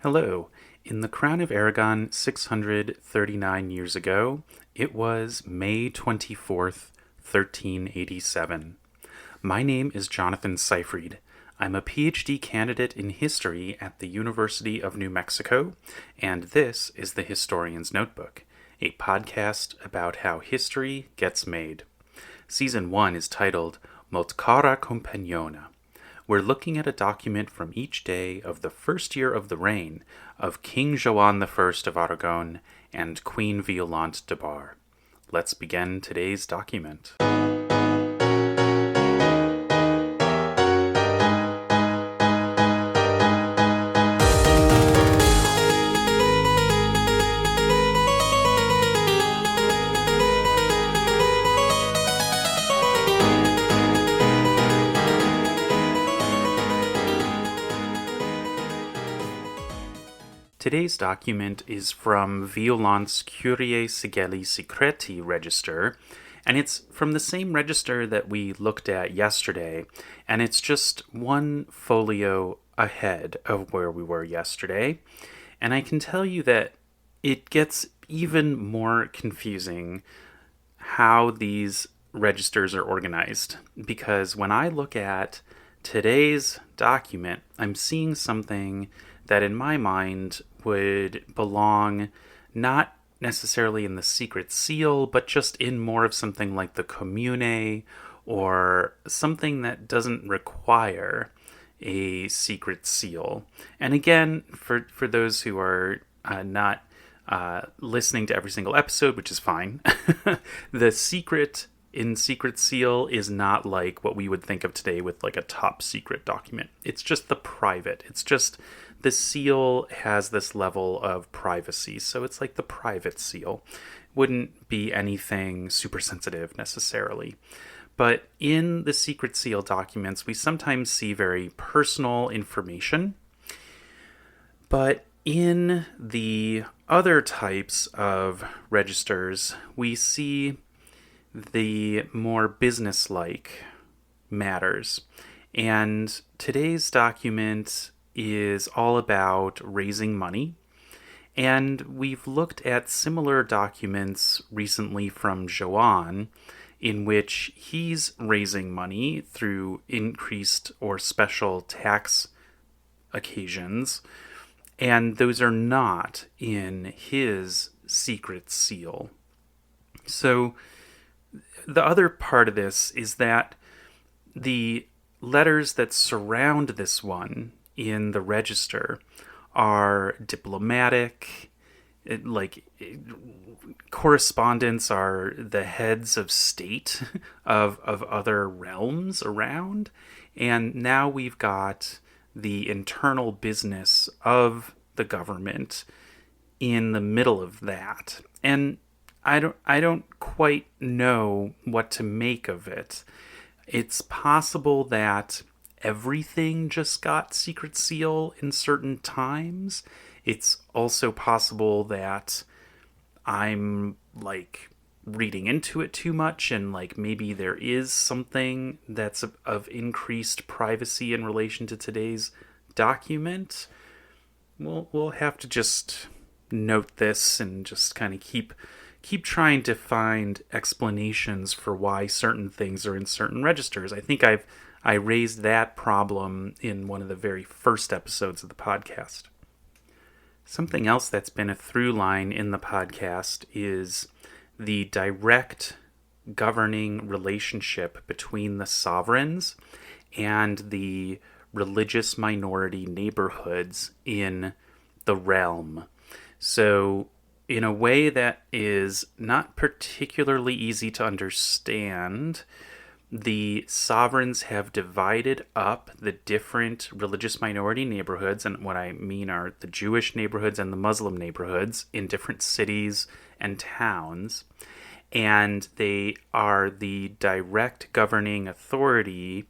Hello. In the Crown of Aragon 639 years ago, it was May 24th, 1387. My name is Jonathan Seyfried. I'm a PhD candidate in history at the University of New Mexico, and this is the Historian's Notebook, a podcast about how history gets made. Season 1 is titled Molt Cara Companiona. We're looking at a document from each day of the first year of the reign of King Joan I of Aragon and Queen Violant de Bar. Let's begin today's document. Today's document is from Violant's Curiae Sigilli Secreti register, and it's from the same register that we looked at yesterday, and it's just one folio ahead of where we were yesterday. And I can tell you that it gets even more confusing how these registers are organized, because when I look at today's document, I'm seeing something that in my mind would belong not necessarily in the secret seal, but just in more of something like the commune or something that doesn't require a secret seal. And again, for those who are not listening to every single episode, which is fine, the secret in secret seal is not like what we would think of today with like a top secret document. It's just the private. It's just the seal has this level of privacy, so it's like the private seal. Wouldn't be anything super sensitive necessarily. But in the secret seal documents, we sometimes see very personal information. But in the other types of registers, we see the more business-like matters. And today's document is all about raising money. And we've looked at similar documents recently from Joan, in which he's raising money through increased or special tax occasions. And those are not in his secret seal. So the other part of this is that the letters that surround this one in the register are diplomatic, correspondents are the heads of state of other realms around, and now we've got the internal business of the government in the middle of that. And I don't quite know what to make of it. It's possible that everything just got secret seal in certain times. It's also possible that I'm reading into it too much, and maybe there is something that's of increased privacy in relation to today's document. We'll have to just note this and just kind of keep trying to find explanations for why certain things are in certain registers. I think I raised that problem in one of the very first episodes of the podcast. Something else that's been a through line in the podcast is the direct governing relationship between the sovereigns and the religious minority neighborhoods in the realm. So, in a way that is not particularly easy to understand, the sovereigns have divided up the different religious minority neighborhoods, and what I mean are the Jewish neighborhoods and the Muslim neighborhoods in different cities and towns, and they are the direct governing authority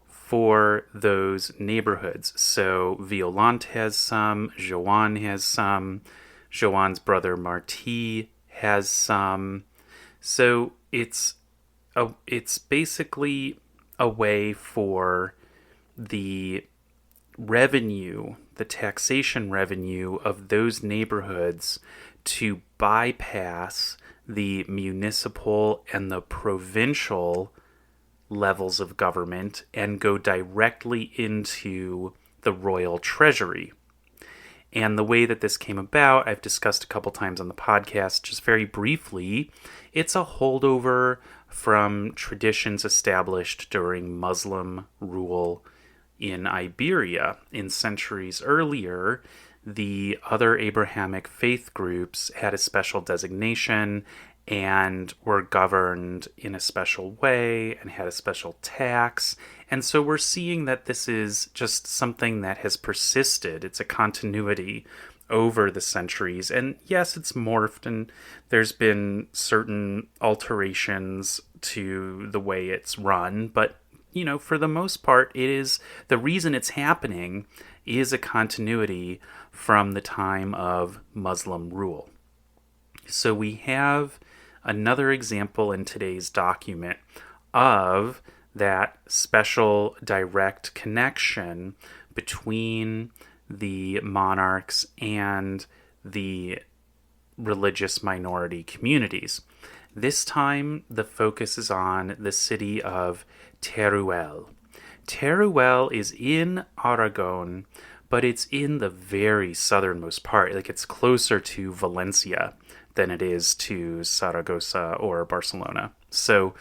for those neighborhoods. So Violant has some, Joan has some, Joan's brother Marti has some. So it's basically a way for the revenue the taxation revenue of those neighborhoods to bypass the municipal and the provincial levels of government and go directly into the royal treasury. And the way that this came about, I've discussed a couple times on the podcast, just very briefly. It's a holdover from traditions established during Muslim rule in Iberia. In centuries earlier, the other Abrahamic faith groups had a special designation and were governed in a special way and had a special tax. And so we're seeing that this is just something that has persisted. It's a continuity over the centuries. And yes, it's morphed and there's been certain alterations to the way it's run. But, you know, for the most part, it is the reason it's happening is a continuity from the time of Muslim rule. So we have another example in today's document of that special direct connection between the monarchs and the religious minority communities. This time, the focus is on the city of Teruel. Teruel is in Aragon, but it's in the very southernmost part. Like, it's closer to Valencia than it is to Saragossa or Barcelona. So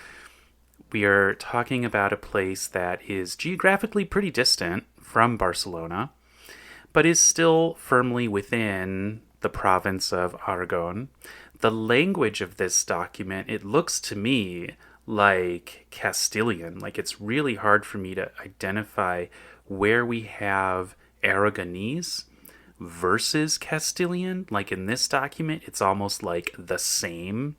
we are talking about a place that is geographically pretty distant from Barcelona, but is still firmly within the province of Aragon. The language of this document, it looks to me like Castilian. Like, it's really hard for me to identify where we have Aragonese versus Castilian. Like in this document, it's almost like the same,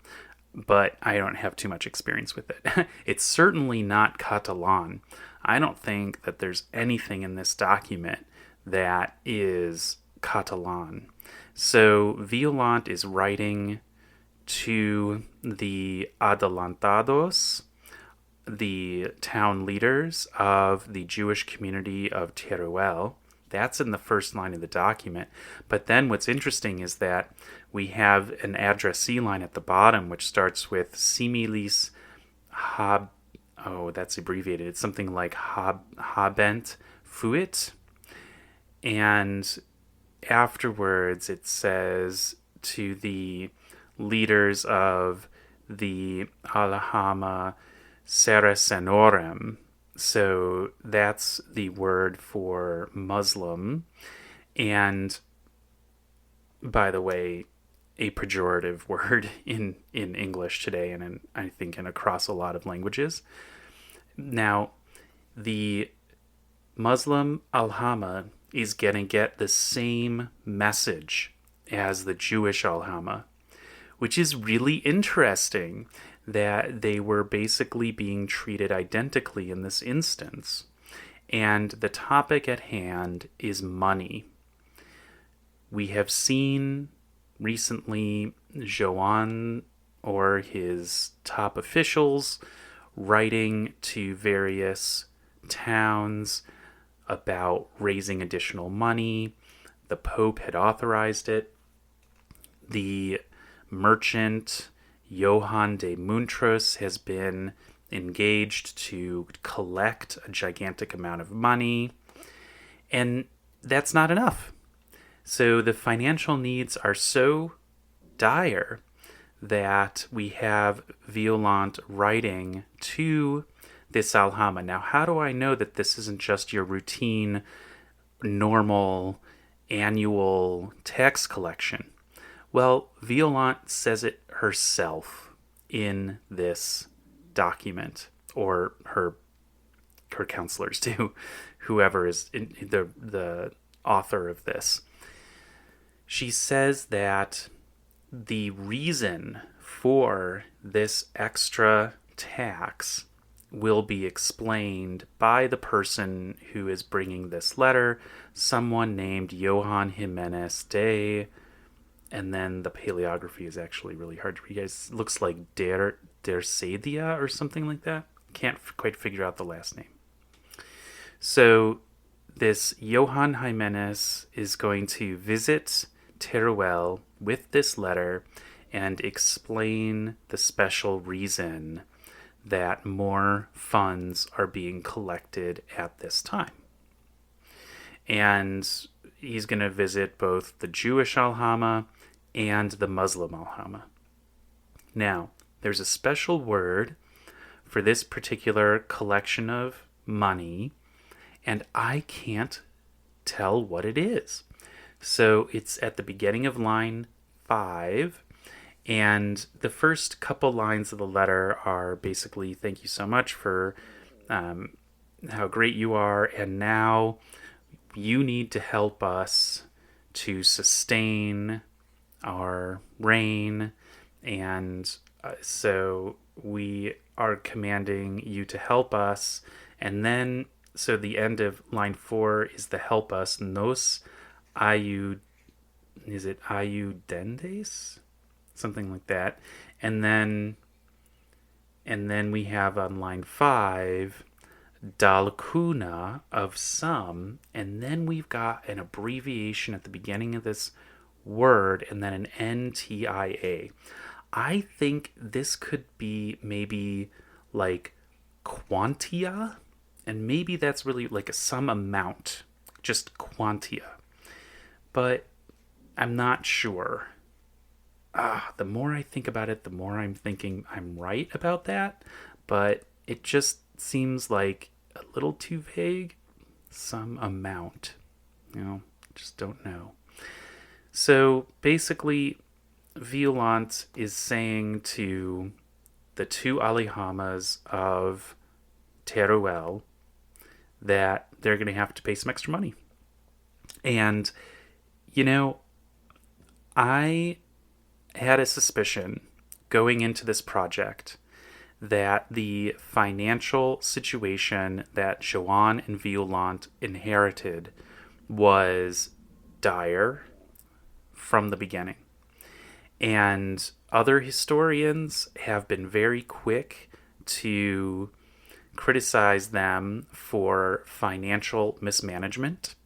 but I don't have too much experience with it. It's certainly not Catalan. I don't think that there's anything in this document that is Catalan. So Violant is writing to the adelantados, the town leaders of the Jewish community of Teruel. That's in the first line of the document. But then what's interesting is that we have an addressee line at the bottom, which starts with similis hab... Oh, that's abbreviated. It's something like habent fuit. And afterwards it says to the leaders of the aljama Saracenorum. So that's the word for Muslim. And by the way, a pejorative word in English today and I think across a lot of languages. Now, the Muslim aljama is going to get the same message as the Jewish aljama, which is really interesting that they were basically being treated identically in this instance. And the topic at hand is money. We have seen recently Joan or his top officials writing to various towns about raising additional money. The Pope had authorized it. The merchant Johann de Muntros has been engaged to collect a gigantic amount of money, and that's not enough. So the financial needs are so dire that we have Violant writing to this aljama. Now, how do I know that this isn't just your routine, normal, annual tax collection? Well, Violant says it herself in this document, or her counselors too, whoever is the author of this. She says that the reason for this extra tax will be explained by the person who is bringing this letter, someone named Johann Jimenez de... And then the paleography is actually really hard to read. It looks like Dersadia or something like that. Can't quite figure out the last name. So this Johann Jimenez is going to visit Teruel with this letter and explain the special reason that more funds are being collected at this time. And he's going to visit both the Jewish aljama and the Muslim aljama. Now, there's a special word for this particular collection of money, and I can't tell what it is. So it's at the beginning of line 5, and the first couple lines of the letter are basically, thank you so much for how great you are, and now you need to help us to sustain our reign, and so we are commanding you to help us. And then, so the end of line 4 is the help us, nos ayudendes? Something like that. And then we have on line 5, dalcuna, of some, and then we've got an abbreviation at the beginning of this word, and then an NTIA. I think this could be maybe like quantia, and maybe that's really like some amount, just quantia. But I'm not sure. The more I think about it, the more I'm thinking I'm right about that, but it just seems like a little too vague. Some amount, just don't know. So basically, Violant is saying to the two aljamas of Teruel that they're going to have to pay some extra money. And, I had a suspicion going into this project that the financial situation that Joanne and Violant inherited was dire from the beginning. And other historians have been very quick to criticize them for financial mismanagement.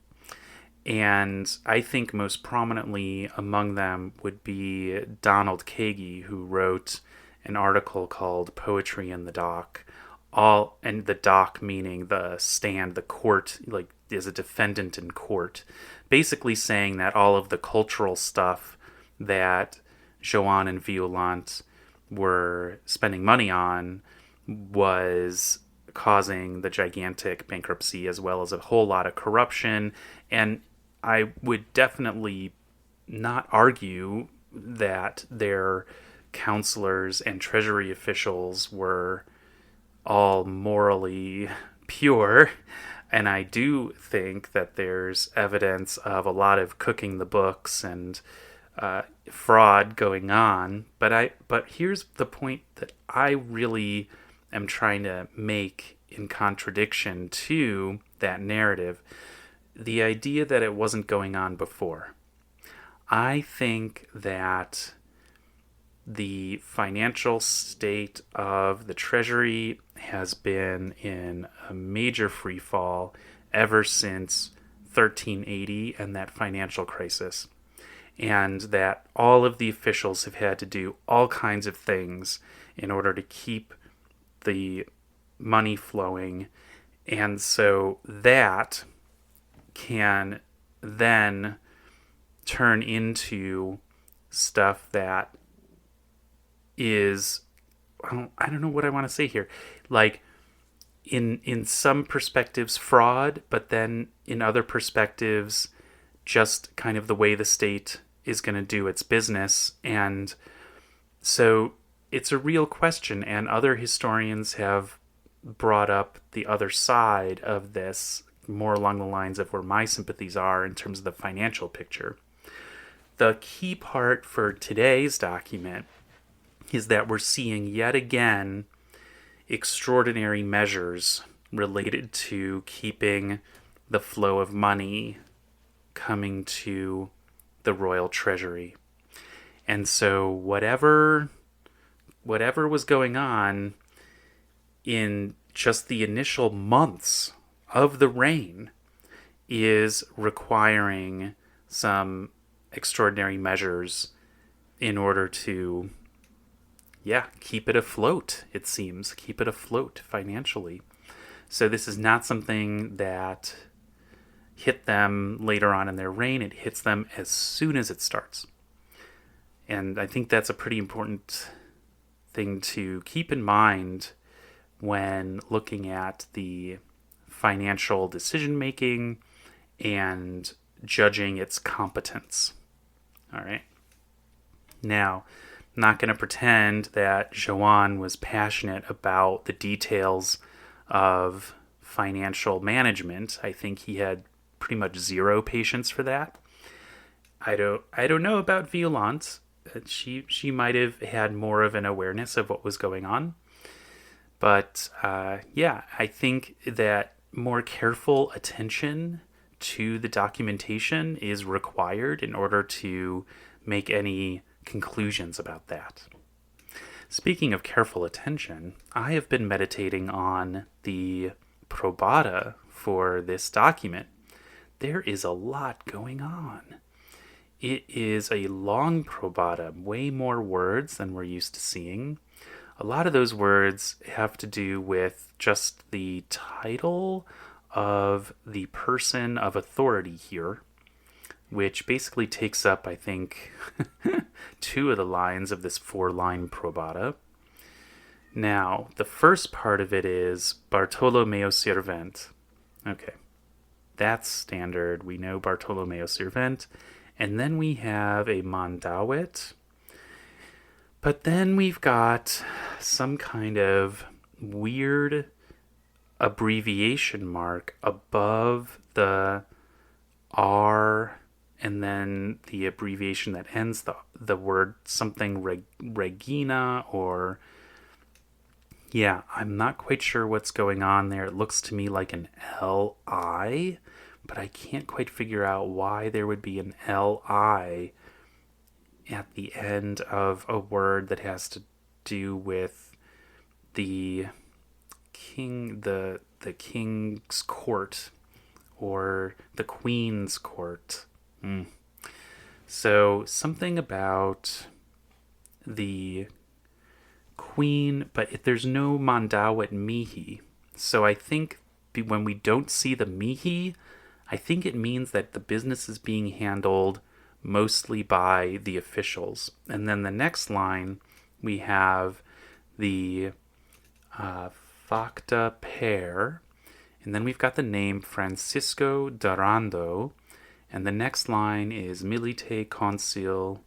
And I think most prominently among them would be Donald Kagi, who wrote an article called Poetry in the Dock. And the dock meaning the stand, the court, like as a defendant in court. Basically saying that all of the cultural stuff that Joanne and Violant were spending money on was causing the gigantic bankruptcy, as well as a whole lot of corruption. And I would definitely not argue that their counselors and treasury officials were all morally pure. And I do think that there's evidence of a lot of cooking the books and fraud going on. But here's the point that I really am trying to make in contradiction to that narrative. The idea that it wasn't going on before. I think that the financial state of the Treasury has been in a major free fall ever since 1380 and that financial crisis. And that all of the officials have had to do all kinds of things in order to keep the money flowing. And so that can then turn into stuff that is, I don't know what I want to say here. Like, in some perspectives, fraud, but then in other perspectives, just kind of the way the state is going to do its business. And so it's a real question, and other historians have brought up the other side of this, more along the lines of where my sympathies are in terms of the financial picture. The key part for today's document is that we're seeing yet again extraordinary measures related to keeping the flow of money coming to the royal treasury. And so whatever was going on in just the initial months of the reign is requiring some extraordinary measures in order to, keep it afloat, it seems. Keep it afloat financially. So this is not something that hit them later on in their reign. It hits them as soon as it starts. And I think that's a pretty important thing to keep in mind when looking at the financial decision-making and judging its competence. All right. Now, I'm not going to pretend that Joan was passionate about the details of financial management. I think he had pretty much zero patience for that. I don't know about Violant. She might have had more of an awareness of what was going on. But I think that more careful attention to the documentation is required in order to make any conclusions about that. Speaking of careful attention, I have been meditating on the probata for this document. There is a lot going on. It is a long probata, way more words than we're used to seeing. A lot of those words have to do with just the title of the person of authority here, which basically takes up, I think, 2 of the lines of this 4-line probata. Now, the first part of it is Bartolomeo Sirvent. Okay, that's standard. We know Bartolomeo Sirvent. And then we have a Mandawit. But then we've got some kind of weird abbreviation mark above the R, and then the abbreviation that ends the word something Regina, or I'm not quite sure what's going on there. It looks to me like an LI, but I can't quite figure out why there would be an LI at the end of a word that has to do with the king's court or the queen's court. So something about the queen, but there's no Mandawit mihi. So I think when we don't see the mihi, I think it means that the business is being handled mostly by the officials. And then the next line, we have the facta pair, and then we've got the name Francisco Durando, and the next line is Milite Consul,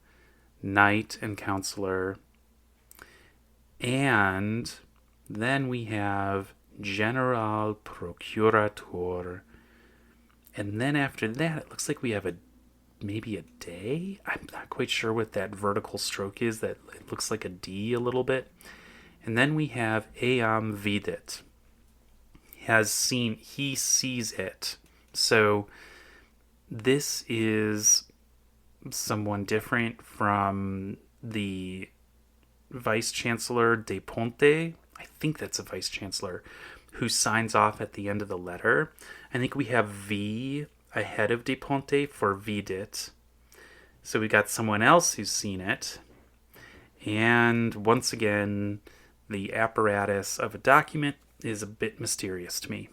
Knight and Counselor, and then we have General Procurator, and then after that it looks like we have maybe a day. I'm not quite sure what that vertical stroke is. That it looks like a D a little bit. And then we have Eam Vidit. He sees it. So this is someone different from the Vice Chancellor De Ponte. I think that's a Vice Chancellor who signs off at the end of the letter. I think we have V ahead of De Ponte for Vidit. So we got someone else who's seen it. And once again, the apparatus of a document is a bit mysterious to me.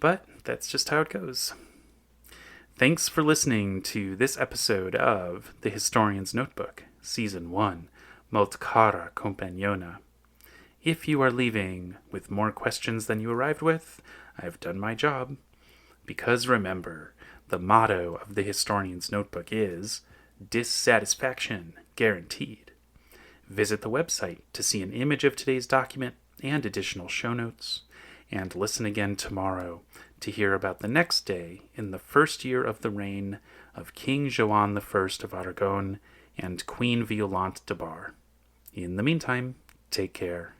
But that's just how it goes. Thanks for listening to this episode of The Historian's Notebook, Season 1, Molt cara compagnona. If you are leaving with more questions than you arrived with, I've done my job. Because remember, the motto of The Historian's Notebook is dissatisfaction guaranteed. Visit the website to see an image of today's document and additional show notes, and listen again tomorrow to hear about the next day in the first year of the reign of King Joan I of Aragon and Queen Violant de Bar. In the meantime, take care.